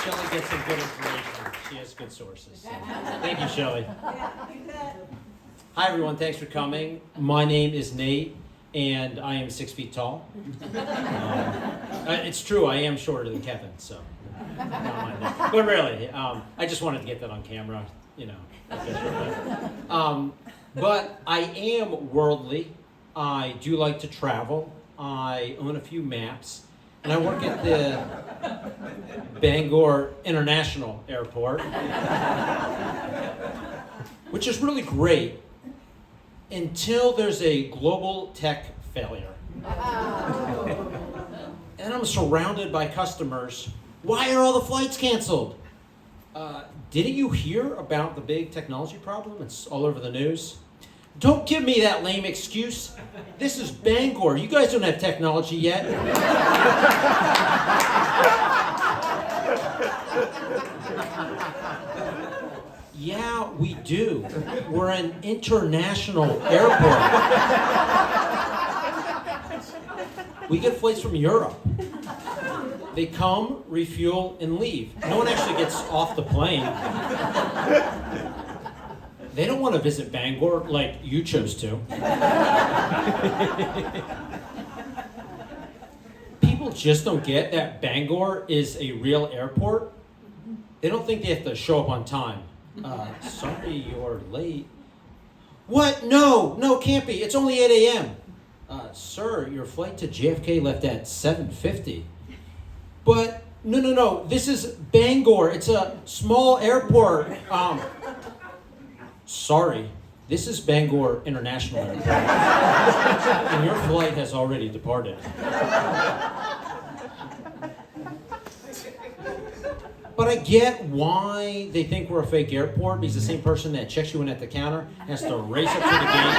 Shelley gets some good information. She has good sources. So. Thank you, Shelley. Hi, everyone. Thanks for coming. My name is Nate, and I am 6 feet tall. It's true. I am shorter than Kevin, so. Don't mind that. But really, I just wanted to get that on camera, you know. But I am worldly. I do like to travel. I own a few maps. And I work at the Bangor International Airport, which is really great until there's a global tech failure. And I'm surrounded by customers. Why are all the flights canceled? Didn't you hear about the big technology problem? It's all over the news. Don't give me that lame excuse. This is Bangor. You guys don't have technology yet. Yeah, we do. We're an international airport. We get flights from Europe. They come, refuel, and leave. No one actually gets off the plane. They don't want to visit Bangor like you chose to. People just don't get that Bangor is a real airport. They don't think they have to show up on time. Sorry, you're late. What? No, can't be. It's only 8 a.m. Sir, your flight to JFK left at 7:50. But no. This is Bangor. It's a small airport. Sorry, this is Bangor International Airport, and your flight has already departed. But I get why they think we're a fake airport, because the same person that checks you in at the counter has to race up to the gate,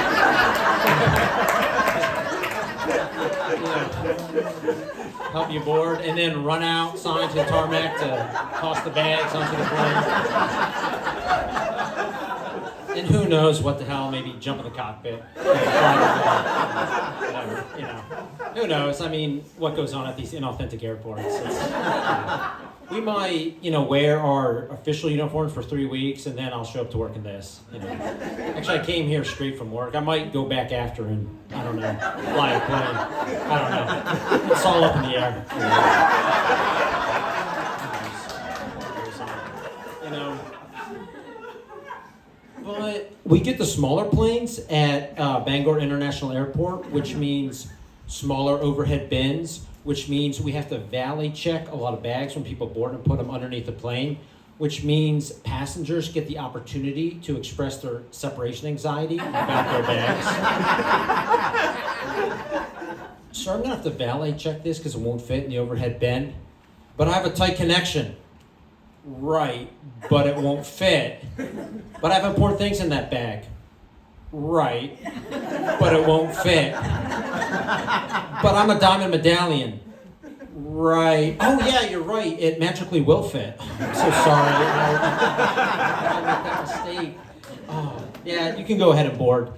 help you board, and then run outside to the tarmac to toss the bags onto the plane. And who knows what the hell, maybe jump in the cockpit. Whatever, you know. Who knows? I mean, what goes on at these inauthentic airports? We might, wear our official uniforms for 3 weeks, and then I'll show up to work in this. Actually, I came here straight from work. I might go back after and, I don't know, fly a plane. I don't know. It's all up in the air. But we get the smaller planes at Bangor International Airport, which means smaller overhead bins, which means we have to valet check a lot of bags when people board and put them underneath the plane, which means passengers get the opportunity to express their separation anxiety about their bags. So I'm going to have to valet check this because it won't fit in the overhead bin, but I have a tight connection. Right, but it won't fit. But I have important things in that bag. Right, but it won't fit. But I'm a diamond medallion. Right. Oh yeah, you're right. It magically will fit. I'm so sorry. I made that mistake. Oh, yeah, you can go ahead and board.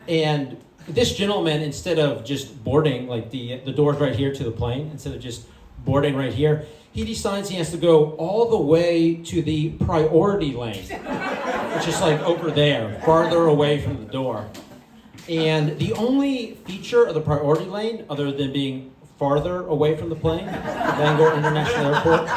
And this gentleman, instead of just boarding, like the door's right here to the plane, instead of just boarding right here, he decides he has to go all the way to the priority lane, which is like over there, farther away from the door. And the only feature of the priority lane, other than being farther away from the plane, the Bangor International Airport,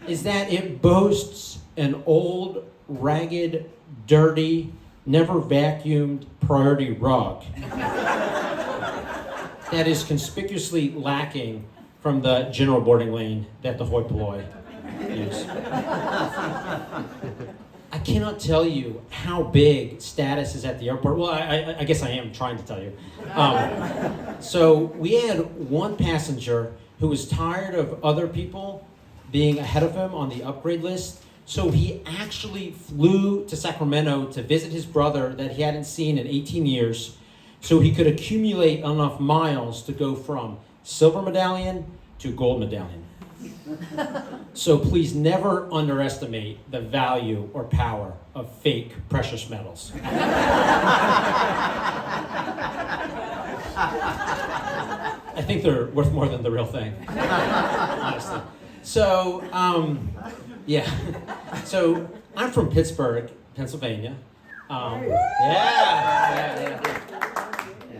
is that it boasts an old, ragged, dirty, never vacuumed priority rug that is conspicuously lacking from the general boarding lane that the hoi polloi use. I cannot tell you how big status is at the airport. Well, I guess I am trying to tell you. So we had one passenger who was tired of other people being ahead of him on the upgrade list. So he actually flew to Sacramento to visit his brother that he hadn't seen in 18 years so he could accumulate enough miles to go from silver medallion to gold medallion. So please never underestimate the value or power of fake precious metals. I think they're worth more than the real thing, honestly. So, yeah. So I'm from Pittsburgh, Pennsylvania. Yeah.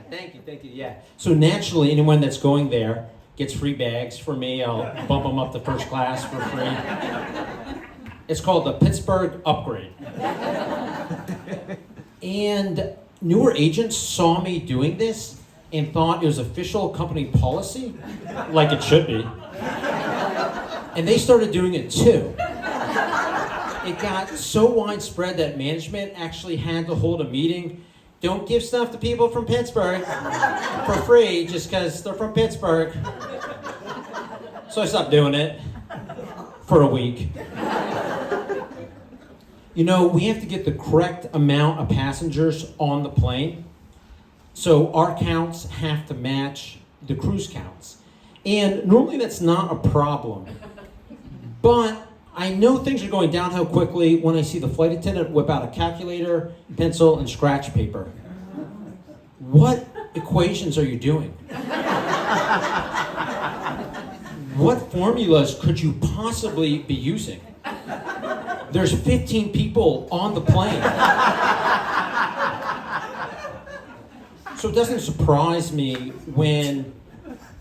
Thank you. Yeah. So naturally, anyone that's going there gets free bags for me. I'll bump them up to first class for free. It's called the Pittsburgh Upgrade. And newer agents saw me doing this and thought it was official company policy, like it should be. And they started doing it too. It got so widespread that management actually had to hold a meeting. Don't give stuff to people from Pittsburgh for free just because they're from Pittsburgh. So I stopped doing it for a week. You know, we have to get the correct amount of passengers on the plane. So our counts have to match the cruise counts. And normally that's not a problem. But I know things are going downhill quickly when I see the flight attendant whip out a calculator, pencil, and scratch paper. What equations are you doing? What formulas could you possibly be using? There's 15 people on the plane. So it doesn't surprise me when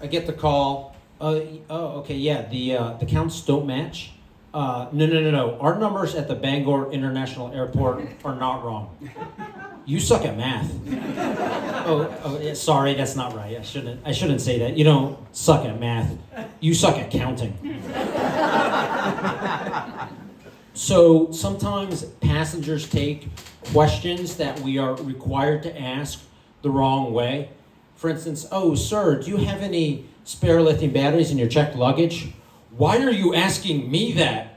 I get the call, the counts don't match. No. Our numbers at the Bangor International Airport are not wrong. You suck at math. Sorry, that's not right. I shouldn't say that. You don't suck at math. You suck at counting. So sometimes passengers take questions that we are required to ask the wrong way. For instance, sir, do you have any spare lithium batteries in your checked luggage? Why are you asking me that?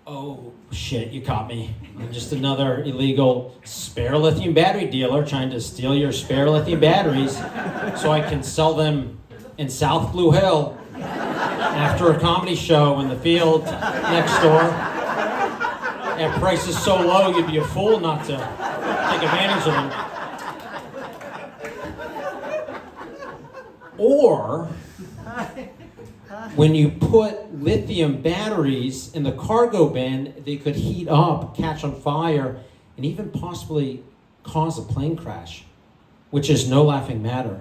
Oh, shit, you caught me. I'm just another illegal spare lithium battery dealer trying to steal your spare lithium batteries so I can sell them in South Blue Hill after a comedy show in the field next door at prices so low you'd be a fool not to take advantage of them. Or when you put lithium batteries in the cargo bin, they could heat up, catch on fire, and even possibly cause a plane crash, which is no laughing matter.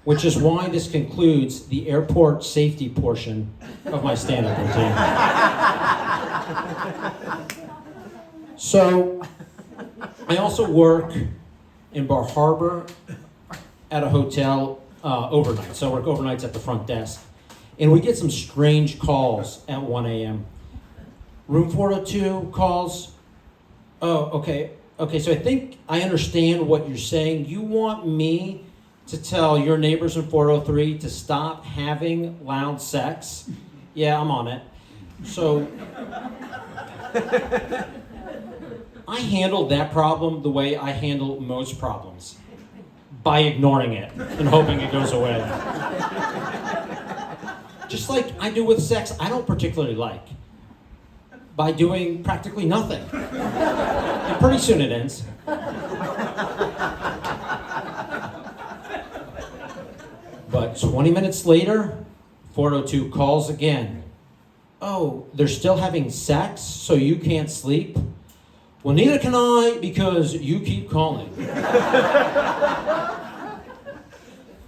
Which is why this concludes the airport safety portion of my stand-up routine. So, I also work in Bar Harbor at a hotel overnight. So I work overnights at the front desk. And we get some strange calls at 1 a.m. Room 402 calls. Oh, okay, so I think I understand what you're saying. You want me to tell your neighbors in 403 to stop having loud sex? Yeah, I'm on it. So I handled that problem the way I handle most problems, by ignoring it and hoping it goes away. Just like I do with sex I don't particularly like, by doing practically nothing. And pretty soon it ends. But 20 minutes later, 402 calls again. Oh, they're still having sex, so you can't sleep? Well, neither can I, because you keep calling.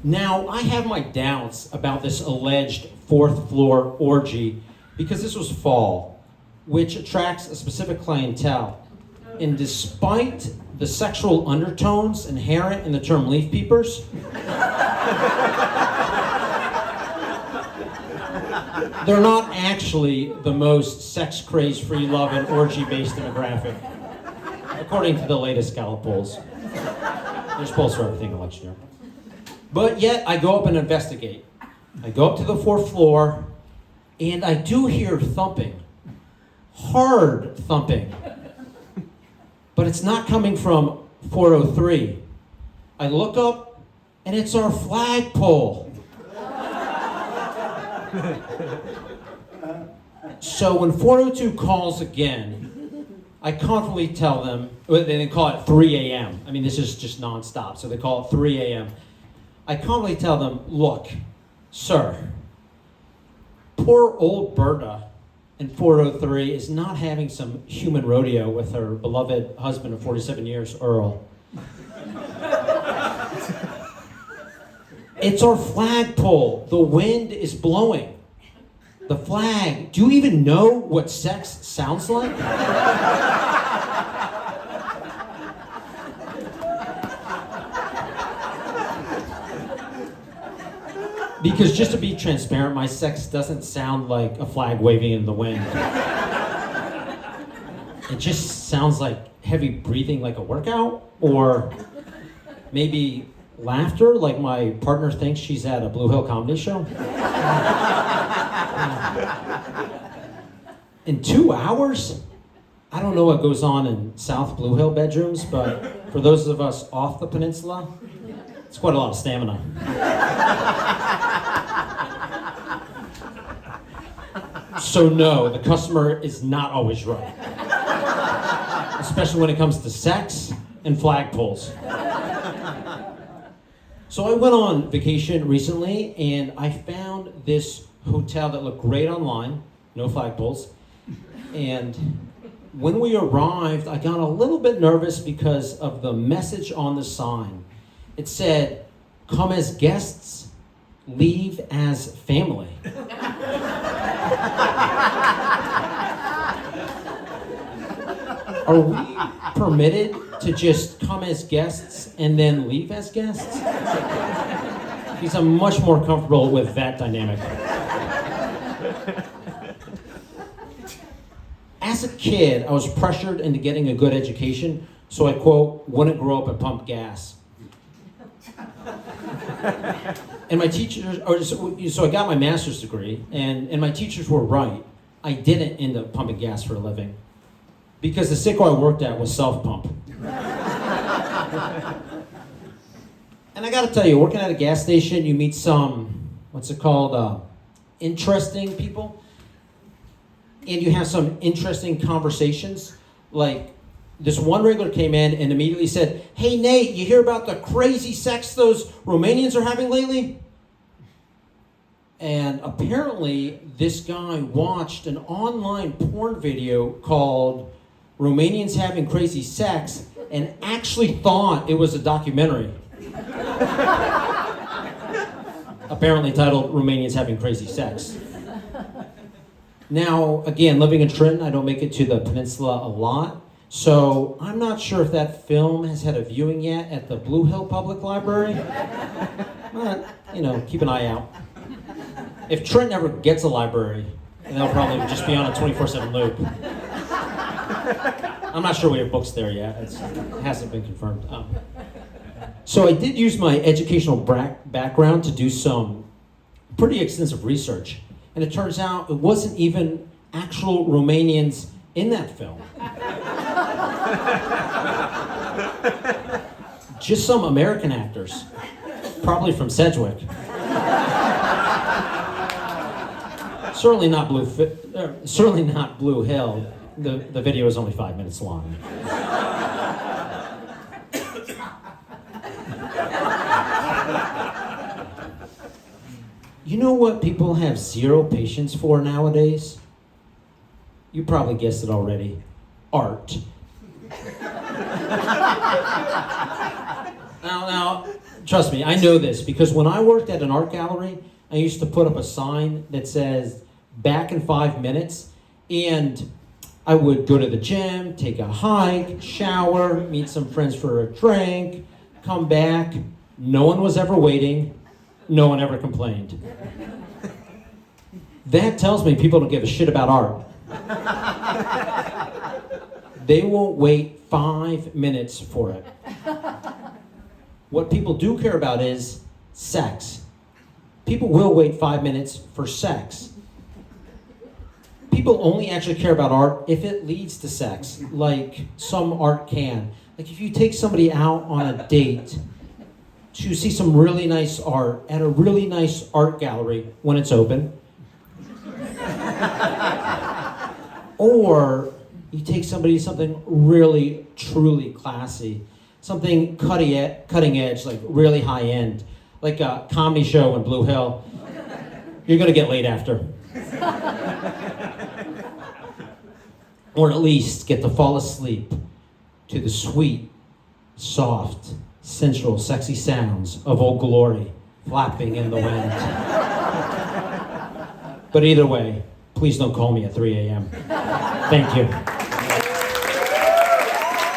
Now, I have my doubts about this alleged fourth floor orgy because this was fall, which attracts a specific clientele. And despite the sexual undertones inherent in the term leaf peepers, they're not actually the most sex-crazed, free love, and orgy-based demographic, according to the latest Gallup polls. There's polls for everything election year. But yet, I go up and investigate. I go up to the fourth floor, and I do hear thumping. Hard thumping. But it's not coming from 403. I look up, and it's our flagpole. So when 402 calls again, I confidently tell them, they call it 3 a.m. I mean, this is just nonstop, so they call it 3 a.m. I confidently tell them, look, sir, Poor old Berta in 403 is not having some human rodeo with her beloved husband of 47 years, Earl. It's our flagpole. The wind is blowing. The flag. Do you even know what sex sounds like? Because just to be transparent, my sex doesn't sound like a flag waving in the wind. It just sounds like heavy breathing like a workout, or maybe laughter like my partner thinks she's at a Blue Hill comedy show. In 2 hours? I don't know what goes on in South Blue Hill bedrooms, but for those of us off the peninsula, it's quite a lot of stamina. So no, the customer is not always right. Especially when it comes to sex and flagpoles. So I went on vacation recently and I found this hotel that looked great online, no flagpoles. And when we arrived, I got a little bit nervous because of the message on the sign. It said, "Come as guests, leave as family." Are we permitted to just come as guests and then leave as guests? Because I'm much more comfortable with that dynamic. As a kid, I was pressured into getting a good education, so I, quote, wouldn't grow up and pump gas. And my teachers, so I got my master's degree, and my teachers were right. I didn't end up pumping gas for a living, because the sicko I worked at was self-pump. And I gotta tell you, working at a gas station, you meet some, interesting people. And you have some interesting conversations. Like, this one regular came in and immediately said, "Hey Nate, you hear about the crazy sex those Romanians are having lately?" And apparently, this guy watched an online porn video called "Romanians Having Crazy Sex" and actually thought it was a documentary. Apparently titled "Romanians Having Crazy Sex." Now, again, living in Trenton, I don't make it to the peninsula a lot, so I'm not sure if that film has had a viewing yet at the Blue Hill Public Library. But, keep an eye out. If Trenton ever gets a library, they'll probably just be on a 24/7 loop. I'm not sure we have books there yet. It hasn't been confirmed. So I did use my educational background to do some pretty extensive research. And it turns out it wasn't even actual Romanians in that film. Just some American actors, probably from Sedgwick. Certainly not Blue Hill. The video is only 5 minutes long. You know what people have zero patience for nowadays? You probably guessed it already. Art. Now, trust me, I know this because when I worked at an art gallery, I used to put up a sign that says, "Back in 5 minutes," and I would go to the gym, take a hike, shower, meet some friends for a drink, come back. No one was ever waiting. No one ever complained. That tells me people don't give a shit about art. They won't wait 5 minutes for it. What people do care about is sex. People will wait 5 minutes for sex. People only actually care about art if it leads to sex, like some art can. Like if you take somebody out on a date to see some really nice art at a really nice art gallery when it's open. Or you take somebody to something really, truly classy, something cutting edge, like really high end, like a comedy show in Blue Hill. You're gonna get laid after. Or at least get to fall asleep to the sweet, soft, sensual, sexy sounds of Old Glory flapping in the wind. But either way, please don't call me at 3 a.m. Thank you.